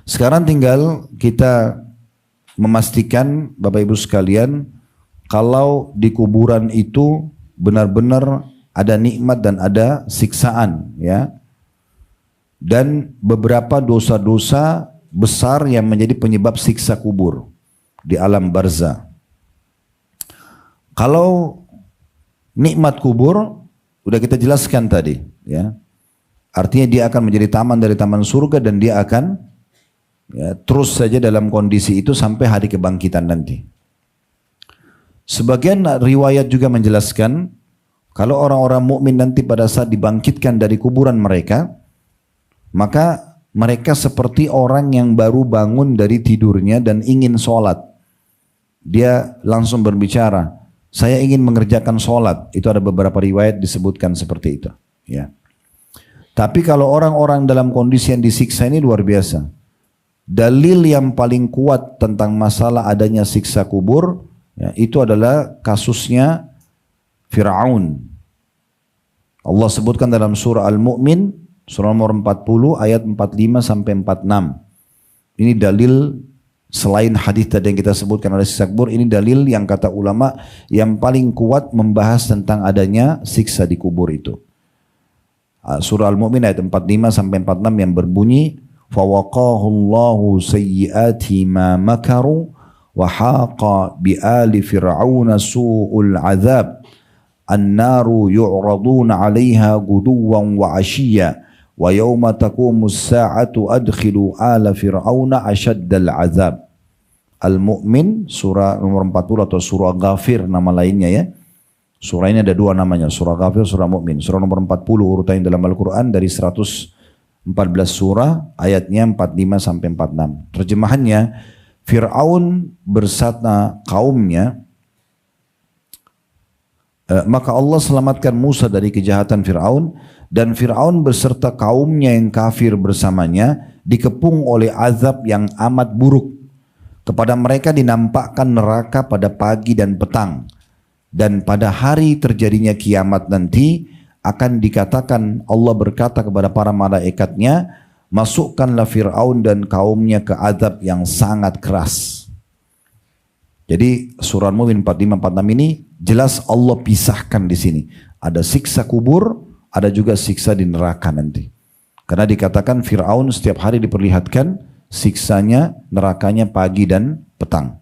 Sekarang tinggal kita memastikan Bapak Ibu sekalian, kalau di kuburan itu benar-benar ada nikmat dan ada siksaan, ya. Dan beberapa dosa-dosa besar yang menjadi penyebab siksa kubur di alam barzah. Kalau nikmat kubur udah kita jelaskan tadi, ya. Artinya dia akan menjadi taman dari taman surga dan dia akan, ya, terus saja dalam kondisi itu sampai hari kebangkitan nanti. Sebagian riwayat juga menjelaskan kalau orang-orang mukmin nanti pada saat dibangkitkan dari kuburan mereka, maka mereka seperti orang yang baru bangun dari tidurnya dan ingin sholat. Dia langsung berbicara, saya ingin mengerjakan sholat. Itu ada beberapa riwayat disebutkan seperti itu, ya. Tapi kalau orang-orang dalam kondisi yang disiksa ini luar biasa. Dalil yang paling kuat tentang masalah adanya siksa kubur, ya, itu adalah kasusnya Fir'aun. Allah sebutkan dalam surah Al-Mu'min, surah nomor 40 ayat 45 sampai 46. Ini dalil selain hadis tadi yang kita sebutkan oleh siksa kubur, ini dalil yang kata ulama yang paling kuat membahas tentang adanya siksa di kubur itu. Surah Al-Mu'min ayat 45 sampai 46 yang berbunyi, فَوَقَاهُ اللَّهُ سَيِّئَاتِ مَا مَكَرُوا وَحَاقَ بِآلِ فِرْعَوْنَ سُوءُ الْعَذَابِ النَّارُ يُعْرَضُونَ عَلَيْهَا غُدُوًّا وَعَشِيًّا وَيَوْمَ تَقُومُ السَّاعَةُ أَدْخِلُوا آلَ فِرْعَوْنَ أَشَدَّ الْعَذَابِ. Al-Mu'min surah nomor 40 atau surah Ghafir nama lainnya, ya. Surah ini ada dua namanya, surah Ghafir, surah Mu'min. Surah nomor 40 urutannya dalam Al-Quran dari 114 surah, ayatnya 45 sampai 46. Terjemahannya, Fir'aun bersama kaumnya, maka Allah selamatkan Musa dari kejahatan Fir'aun, dan Fir'aun beserta kaumnya yang kafir bersamanya dikepung oleh azab yang amat buruk. Kepada mereka dinampakkan neraka pada pagi dan petang. Dan pada hari terjadinya kiamat nanti akan dikatakan, Allah berkata kepada para malaikatnya, masukkanlah Fir'aun dan kaumnya ke azab yang sangat keras. Jadi surah Al-Mu'min 45-46 ini jelas Allah pisahkan di sini. Ada siksa kubur, ada juga siksa di neraka nanti. Karena dikatakan Fir'aun setiap hari diperlihatkan siksanya, nerakanya pagi dan petang.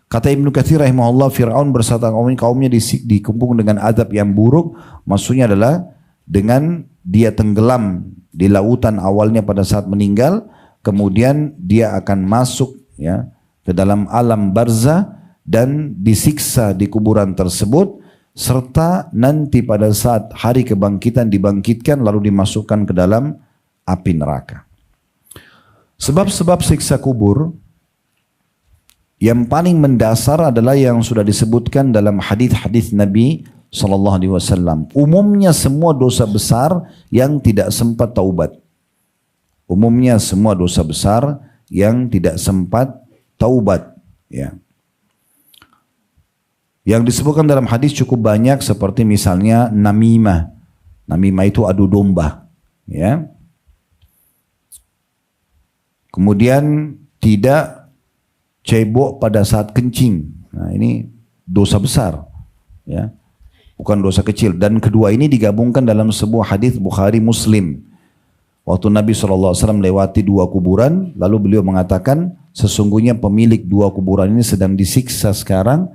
Kata Ibnu Katsir rahimahullah, Fir'aun beserta kaumnya dikepung dengan azab yang buruk, maksudnya adalah dengan dia tenggelam di lautan awalnya pada saat meninggal, kemudian dia akan masuk, ya, ke dalam alam barzah dan disiksa di kuburan tersebut, serta nanti pada saat hari kebangkitan dibangkitkan lalu dimasukkan ke dalam api neraka. Sebab-sebab siksa kubur yang paling mendasar adalah yang sudah disebutkan dalam hadis-hadis Nabi SAW. Umumnya semua dosa besar yang tidak sempat taubat. Umumnya semua dosa besar yang tidak sempat taubat. Ya. Yang disebutkan dalam hadis cukup banyak seperti misalnya namimah. Namimah itu adu domba. Ya. Kemudian tidak cebok pada saat kencing. Nah, ini dosa besar, ya, bukan dosa kecil. Dan kedua ini digabungkan dalam sebuah hadis Bukhari Muslim. Waktu Nabi SAW melewati dua kuburan, lalu beliau mengatakan, sesungguhnya pemilik dua kuburan ini sedang disiksa sekarang,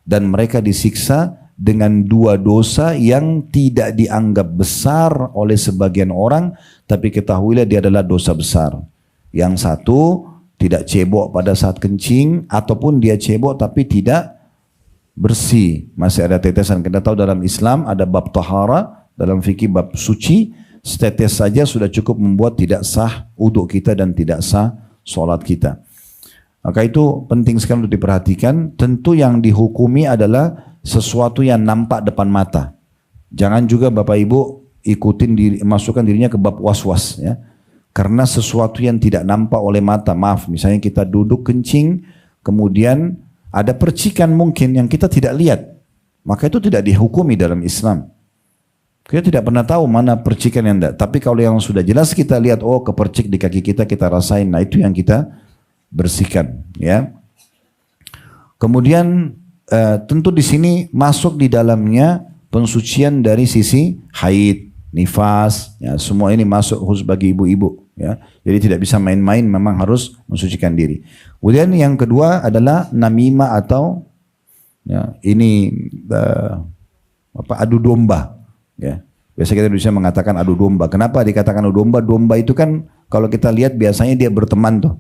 dan mereka disiksa dengan dua dosa yang tidak dianggap besar oleh sebagian orang, tapi ketahuilah dia adalah dosa besar. Yang satu tidak cebok pada saat kencing, ataupun dia cebok tapi tidak bersih, masih ada tetesan. Kita tahu dalam Islam ada bab tahara, dalam fikih bab suci, setetes saja sudah cukup membuat tidak sah wudu kita dan tidak sah sholat kita. Maka itu penting sekali untuk diperhatikan. Tentu yang dihukumi adalah sesuatu yang nampak depan mata. Jangan juga Bapak Ibu masukkan dirinya ke bab was-was, ya. Karena sesuatu yang tidak nampak oleh mata, maaf, misalnya kita duduk kencing, kemudian ada percikan mungkin yang kita tidak lihat, maka itu tidak dihukumi dalam Islam. Kita tidak pernah tahu mana percikan yang tidak. Tapi kalau yang sudah jelas kita lihat, oh kepercik di kaki kita rasain. Nah itu yang kita bersihkan. Ya. Kemudian tentu di sini masuk di dalamnya pensucian dari sisi haid, nifas. Ya, semua ini masuk khusus bagi ibu-ibu. Ya. Jadi tidak bisa main-main, memang harus mensucikan diri. Kemudian yang kedua adalah namimah atau ya, ini adu domba. Ya, biasa kita bisa mengatakan adu domba. Kenapa dikatakan adu domba? Domba itu kan kalau kita lihat biasanya dia berteman tuh,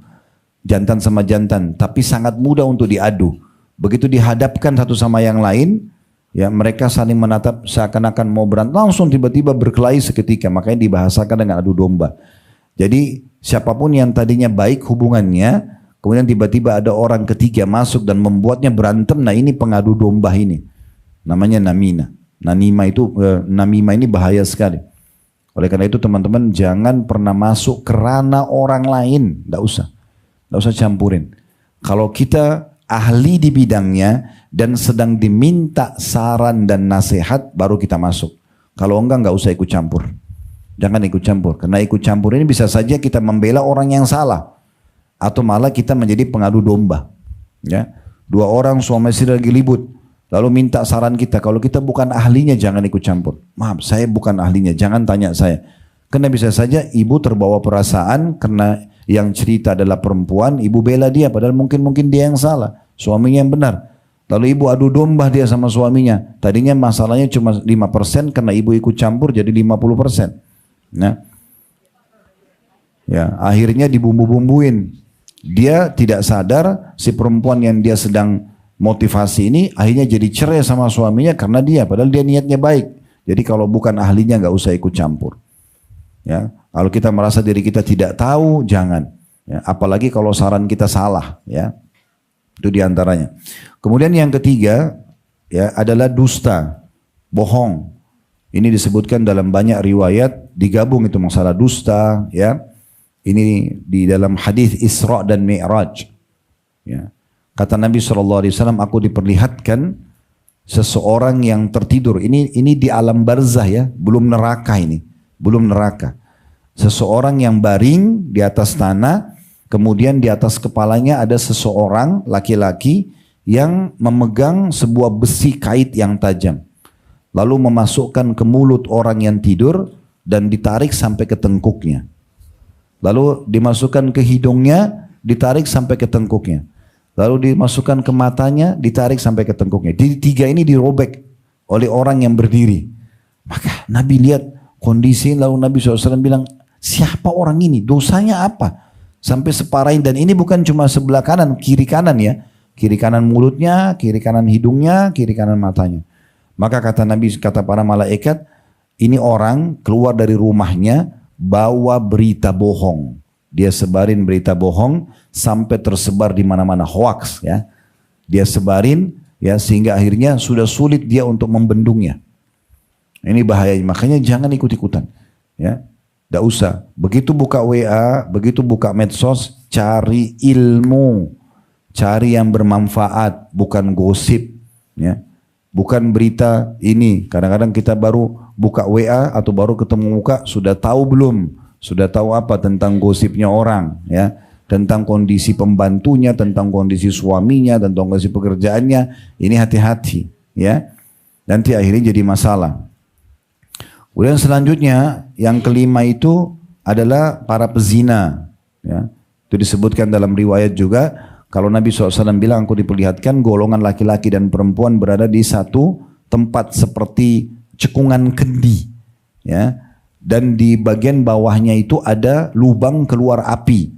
jantan sama jantan, tapi sangat mudah untuk diadu. Begitu dihadapkan satu sama yang lain, ya mereka saling menatap seakan-akan mau berantem, langsung tiba-tiba berkelahi seketika. Makanya dibahasakan dengan adu domba. Jadi siapapun yang tadinya baik hubungannya, kemudian tiba-tiba ada orang ketiga masuk dan membuatnya berantem. Nah ini pengadu domba ini, namanya namimah ini bahaya sekali. Oleh karena itu teman-teman jangan pernah masuk ke ranah orang lain, tidak usah campurin. Kalau kita ahli di bidangnya dan sedang diminta saran dan nasihat, baru kita masuk. Kalau enggak usah ikut campur. Jangan ikut campur, karena ikut campur ini bisa saja kita membela orang yang salah, atau malah kita menjadi pengadu domba. Ya, dua orang suami istri lagi ribut, lalu minta saran kita. Kalau kita bukan ahlinya, jangan ikut campur. Maaf, saya bukan ahlinya, jangan tanya saya. Karena bisa saja ibu terbawa perasaan karena yang cerita adalah perempuan, ibu bela dia, padahal mungkin dia yang salah, suaminya yang benar. Lalu ibu adu domba dia sama suaminya. Tadinya masalahnya cuma 5%, karena ibu ikut campur jadi 50%. Nah, ya akhirnya dibumbu-bumbuin. Dia tidak sadar si perempuan yang dia sedang motivasi ini akhirnya jadi cerai sama suaminya karena dia, padahal dia niatnya baik. Jadi kalau bukan ahlinya nggak usah ikut campur. Ya, kalau kita merasa diri kita tidak tahu, jangan. Ya, apalagi kalau saran kita salah. Ya, itu diantaranya. Kemudian yang ketiga ya adalah dusta, bohong. Ini disebutkan dalam banyak riwayat, digabung itu masalah dusta. Ya, ini di dalam hadis Isra dan Mi'raj. Ya. Kata Nabi SAW, aku diperlihatkan seseorang yang tertidur. Ini di alam barzah ya, belum neraka ini. Belum neraka. Seseorang yang baring di atas tanah, kemudian di atas kepalanya ada seseorang laki-laki yang memegang sebuah besi kait yang tajam. Lalu memasukkan ke mulut orang yang tidur dan ditarik sampai ke tengkuknya. Lalu dimasukkan ke hidungnya, ditarik sampai ke tengkuknya. Lalu dimasukkan ke matanya, ditarik sampai ke tengkuknya. Jadi tiga ini dirobek oleh orang yang berdiri. Maka Nabi lihat kondisi, lalu Nabi SAW bilang, siapa orang ini? Dosanya apa? Sampai separahin, dan ini bukan cuma sebelah kanan, kiri kanan ya. Kiri kanan mulutnya, kiri kanan hidungnya, kiri kanan matanya. Maka kata Nabi, kata para malaikat, ini orang keluar dari rumahnya, bawa berita bohong. Dia sebarin berita bohong sampai tersebar di mana-mana, hoax ya. Dia sebarin ya sehingga akhirnya sudah sulit dia untuk membendungnya. Ini bahaya, makanya jangan ikut-ikutan ya. Tidak usah. Begitu buka WA, begitu buka medsos, cari ilmu. Cari yang bermanfaat, bukan gosip ya. Bukan berita ini. Kadang-kadang kita baru buka WA atau baru ketemu muka, sudah tahu belum? Sudah tahu apa tentang gosipnya orang ya, tentang kondisi pembantunya, tentang kondisi suaminya, tentang kondisi pekerjaannya. Ini hati-hati ya. Nanti akhirnya jadi masalah. Kemudian selanjutnya yang kelima itu adalah para pezina ya. Itu disebutkan dalam riwayat juga. Kalau Nabi SAW bilang, aku diperlihatkan golongan laki-laki dan perempuan berada di satu tempat seperti cekungan kendi. Ya. Dan di bagian bawahnya itu ada lubang keluar api.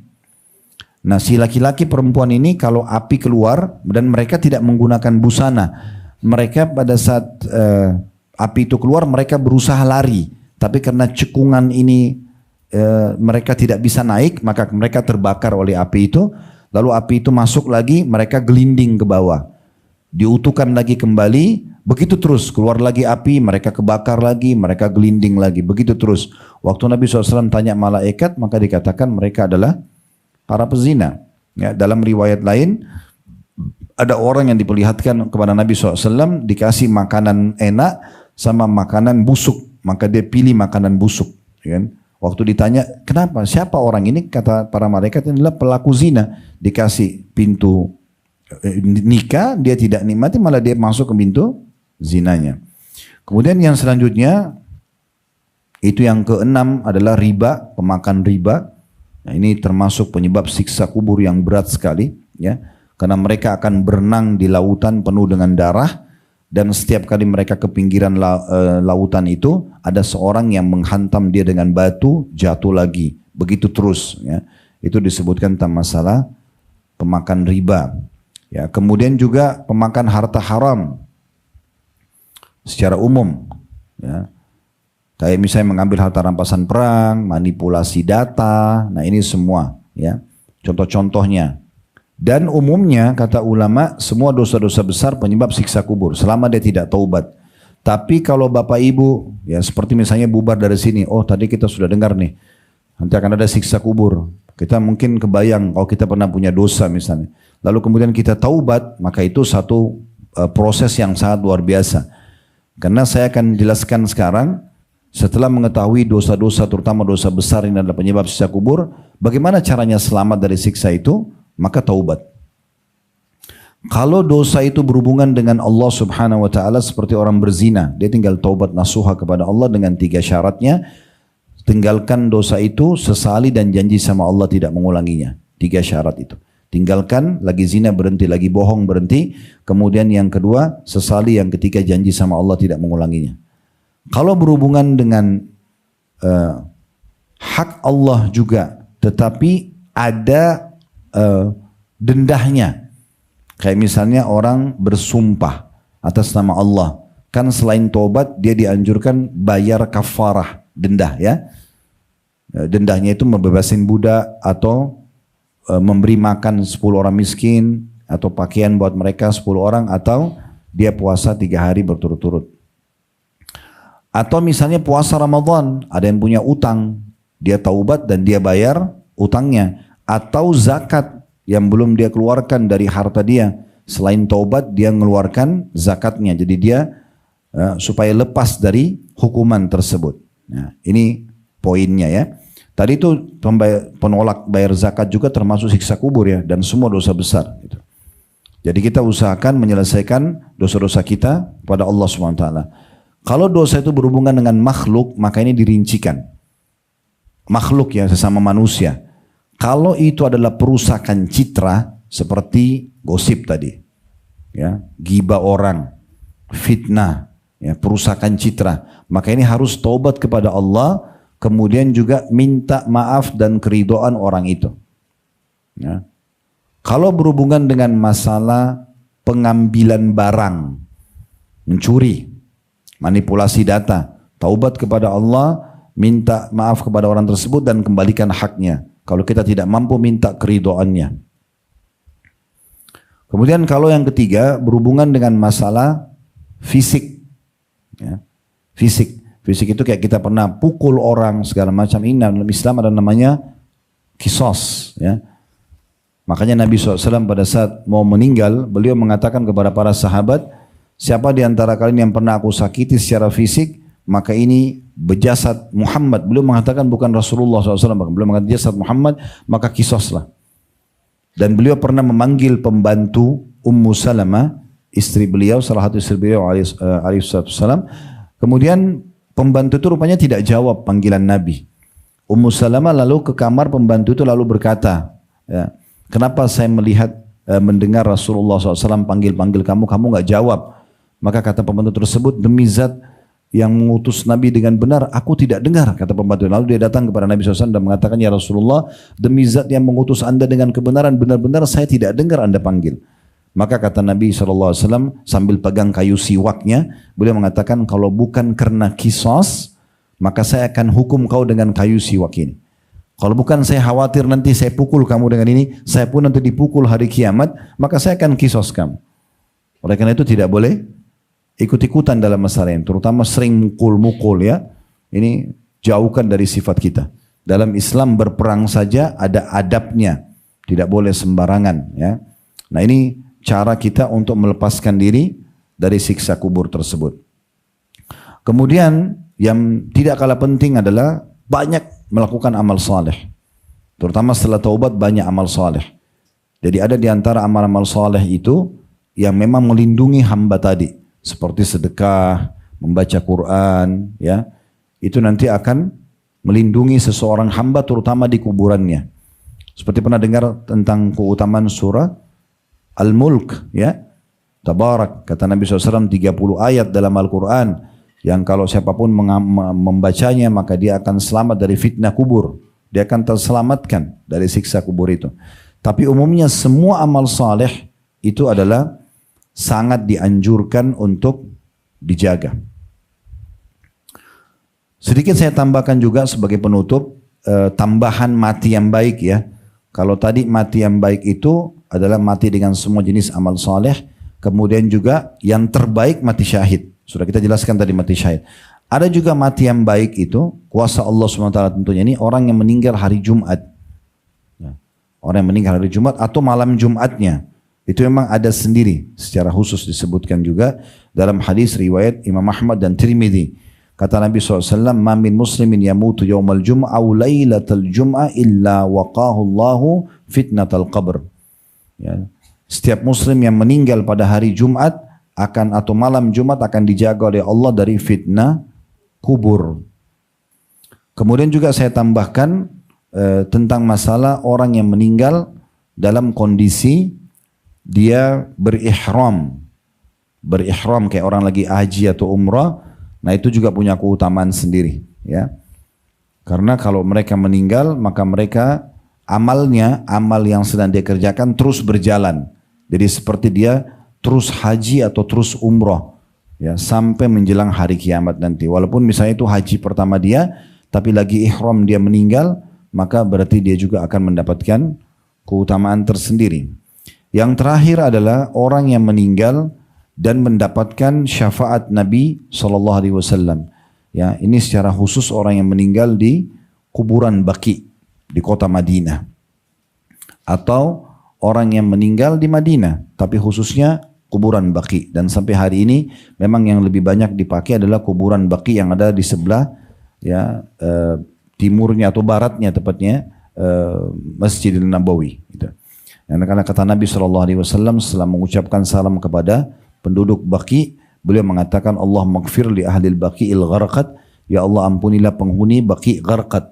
Nah si laki-laki perempuan ini kalau api keluar dan mereka tidak menggunakan busana. Mereka pada saat api itu keluar mereka berusaha lari. Tapi karena cekungan ini mereka tidak bisa naik, maka mereka terbakar oleh api itu. Lalu api itu masuk lagi, mereka gelinding ke bawah. Diutuhkan lagi kembali, begitu terus. Keluar lagi api, mereka kebakar lagi, mereka gelinding lagi. Begitu terus. Waktu Nabi SAW tanya malaikat, maka dikatakan mereka adalah para pezina. Ya, dalam riwayat lain, ada orang yang diperlihatkan kepada Nabi SAW, dikasih makanan enak sama makanan busuk. maka dia pilih makanan busuk. Ya kan? Waktu ditanya, kenapa? Siapa orang ini? Kata para malaikat, ini adalah pelaku zina. Dikasih pintu nikah, dia tidak nikmati, malah dia masuk ke pintu zinanya. Kemudian yang selanjutnya, itu yang keenam adalah riba, pemakan riba. Nah, ini termasuk penyebab siksa kubur yang berat sekali. Ya, karena mereka akan berenang di lautan penuh dengan darah. Dan setiap kali mereka ke pinggiran lautan itu, ada seorang yang menghantam dia dengan batu, jatuh lagi. Begitu terus. Ya. Itu disebutkan tentang masalah pemakan riba. Ya, kemudian juga pemakan harta haram secara umum. Ya. Kayak misalnya mengambil harta rampasan perang, manipulasi data, nah ini semua. Ya. Contoh-contohnya. Dan umumnya kata ulama semua dosa-dosa besar penyebab siksa kubur selama dia tidak taubat. Tapi kalau bapak ibu ya seperti misalnya bubar dari sini, oh tadi kita sudah dengar nih nanti akan ada siksa kubur. Kita mungkin kebayang kalau kita pernah punya dosa misalnya. Lalu kemudian kita taubat, maka itu satu proses yang sangat luar biasa. Karena saya akan jelaskan sekarang setelah mengetahui dosa-dosa terutama dosa besar ini adalah penyebab siksa kubur, bagaimana caranya selamat dari siksa itu? Maka taubat. Kalau dosa itu berhubungan dengan Allah Subhanahu wa taala seperti orang berzina, dia tinggal taubat nasuha kepada Allah dengan 3 syaratnya. Tinggalkan dosa itu, sesali dan janji sama Allah tidak mengulanginya. 3 syarat itu. Tinggalkan, lagi zina berhenti, lagi bohong berhenti. Kemudian yang kedua, sesali, yang ketiga janji sama Allah tidak mengulanginya. Kalau berhubungan dengan hak Allah juga, tetapi ada dendahnya. Kayak misalnya orang bersumpah atas nama Allah. Kan selain tobat dia dianjurkan bayar kafarah, dendah ya. Dendahnya itu membebasin budak atau memberi makan 10 orang miskin atau pakaian buat mereka 10 orang atau dia puasa 3 hari berturut-turut. Atau misalnya puasa Ramadan, ada yang punya utang, dia taubat dan dia bayar utangnya. Atau zakat yang belum dia keluarkan dari harta dia, selain taubat dia mengeluarkan zakatnya, jadi dia supaya lepas dari hukuman tersebut. Nah, ini poinnya ya. Tadi itu penolak bayar zakat juga termasuk siksa kubur ya, dan semua dosa besar. Gitu. Jadi kita usahakan menyelesaikan dosa-dosa kita pada Allah SWT. Kalau dosa itu berhubungan dengan makhluk, maka ini dirincikan. Makhluk ya, sesama manusia. Kalau itu adalah perusakan citra seperti gosip tadi, ya, ghibah orang, fitnah, ya, perusakan citra, maka ini harus taubat kepada Allah, kemudian juga minta maaf dan keridhaan orang itu. Ya. Kalau berhubungan dengan masalah pengambilan barang, mencuri, manipulasi data, taubat kepada Allah, minta maaf kepada orang tersebut dan kembalikan haknya. Kalau kita tidak mampu minta keridhaannya. Kemudian kalau yang ketiga berhubungan dengan masalah fisik. Ya. Fisik itu kayak kita pernah pukul orang segala macam. Ini dalam Islam ada namanya kisos. Ya. Makanya Nabi SAW pada saat mau meninggal, beliau mengatakan kepada para sahabat, siapa di antara kalian yang pernah aku sakiti secara fisik, maka ini berjasad Muhammad. Beliau mengatakan bukan Rasulullah SAW. Beliau mengatakan jasad Muhammad, maka kisoslah. Dan beliau pernah memanggil pembantu Ummu Salamah, istri beliau, salah satu istri beliau alaihissalam. Kemudian pembantu itu rupanya tidak jawab panggilan Nabi. Ummu Salamah lalu ke kamar pembantu itu lalu berkata, ya, kenapa saya mendengar Rasulullah SAW panggil-panggil kamu nggak jawab? Maka kata pembantu tersebut, demi zat yang mengutus Nabi dengan benar, aku tidak dengar, kata pembantu. Lalu dia datang kepada Nabi SAW dan mengatakan, ya Rasulullah, demi zat yang mengutus anda dengan kebenaran, benar-benar saya tidak dengar anda panggil. Maka kata Nabi SAW sambil pegang kayu siwaknya, beliau mengatakan, kalau bukan karena kisos, maka saya akan hukum kau dengan kayu siwak ini. Kalau bukan saya khawatir nanti saya pukul kamu dengan ini, saya pun nanti dipukul hari kiamat, maka saya akan kisos kamu. Oleh karena itu tidak boleh ikut-ikutan dalam masalah ini, terutama sering mukul-mukul ya. Ini jauhkan dari sifat kita. Dalam Islam berperang saja ada adabnya, tidak boleh sembarangan ya. Nah ini cara kita untuk melepaskan diri dari siksa kubur tersebut. Kemudian yang tidak kalah penting adalah banyak melakukan amal saleh. Terutama setelah taubat banyak amal saleh. Jadi ada di antara amal-amal saleh itu yang memang melindungi hamba tadi, seperti sedekah, membaca Quran, ya. Itu nanti akan melindungi seseorang hamba terutama di kuburannya. Seperti pernah dengar tentang keutamaan surah Al-Mulk, ya. Tabarak, kata Nabi SAW 30 ayat dalam Al-Quran yang kalau siapapun membacanya maka dia akan selamat dari fitnah kubur. Dia akan terselamatkan dari siksa kubur itu. Tapi umumnya semua amal saleh itu adalah sangat dianjurkan untuk dijaga. Sedikit saya tambahkan juga sebagai penutup, tambahan mati yang baik ya. Kalau tadi mati yang baik itu adalah mati dengan semua jenis amal saleh. Kemudian juga yang terbaik mati syahid. Sudah kita jelaskan tadi mati syahid. Ada juga mati yang baik itu, kuasa Allah SWT tentunya ini orang yang meninggal hari Jumat. Orang yang meninggal hari Jumat atau malam Jumatnya. Itu memang ada sendiri, secara khusus disebutkan juga dalam hadis riwayat Imam Ahmad dan Tirmidzi. Kata Nabi SAW, "Ma min muslimin yamutu yawmal jum'ah aw laylatal jum'ah illa waqahu Allahu fitnatal qabr." Ya. Setiap muslim yang meninggal pada hari Jumat akan atau malam Jumat akan dijaga oleh Allah dari fitnah kubur. Kemudian juga saya tambahkan tentang masalah orang yang meninggal dalam kondisi dia berihram kayak orang lagi haji atau umrah. Nah itu juga punya keutamaan sendiri, ya. Karena kalau mereka meninggal maka mereka amal yang sedang dia kerjakan terus berjalan. Jadi seperti dia terus haji atau terus umrah. Ya, sampai menjelang hari kiamat nanti. Walaupun misalnya itu haji pertama dia, tapi lagi ihram dia meninggal, maka berarti dia juga akan mendapatkan keutamaan tersendiri. Yang terakhir adalah orang yang meninggal dan mendapatkan syafaat Nabi SAW. Ya, ini secara khusus orang yang meninggal di kuburan Baqi di kota Madinah, atau orang yang meninggal di Madinah, tapi khususnya kuburan Baqi. Dan sampai hari ini memang yang lebih banyak dipakai adalah kuburan Baqi yang ada di sebelah ya timurnya atau baratnya tepatnya Masjidil Nabawi. Gitu. Karena kata Nabi SAW setelah mengucapkan salam kepada penduduk Baqi, beliau mengatakan Allah maghfir li ahlil Baqi'il gharqad, ya Allah ampunilah penghuni Baqi gharqad.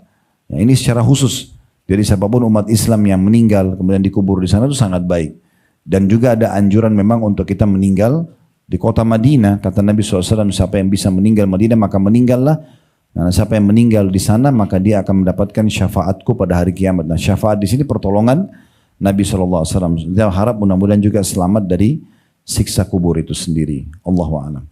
Ya, ini secara khusus. Jadi siapapun umat Islam yang meninggal kemudian dikubur di sana itu sangat baik. Dan juga ada anjuran memang untuk kita meninggal di kota Madinah. Kata Nabi SAW, siapa yang bisa meninggal Madinah maka meninggallah. Nah, siapa yang meninggal di sana maka dia akan mendapatkan syafaatku pada hari kiamat. Nah, syafaat di sini pertolongan Nabi SAW. Kita harap mudah-mudahan juga selamat dari siksa kubur itu sendiri. Allahu a'lam.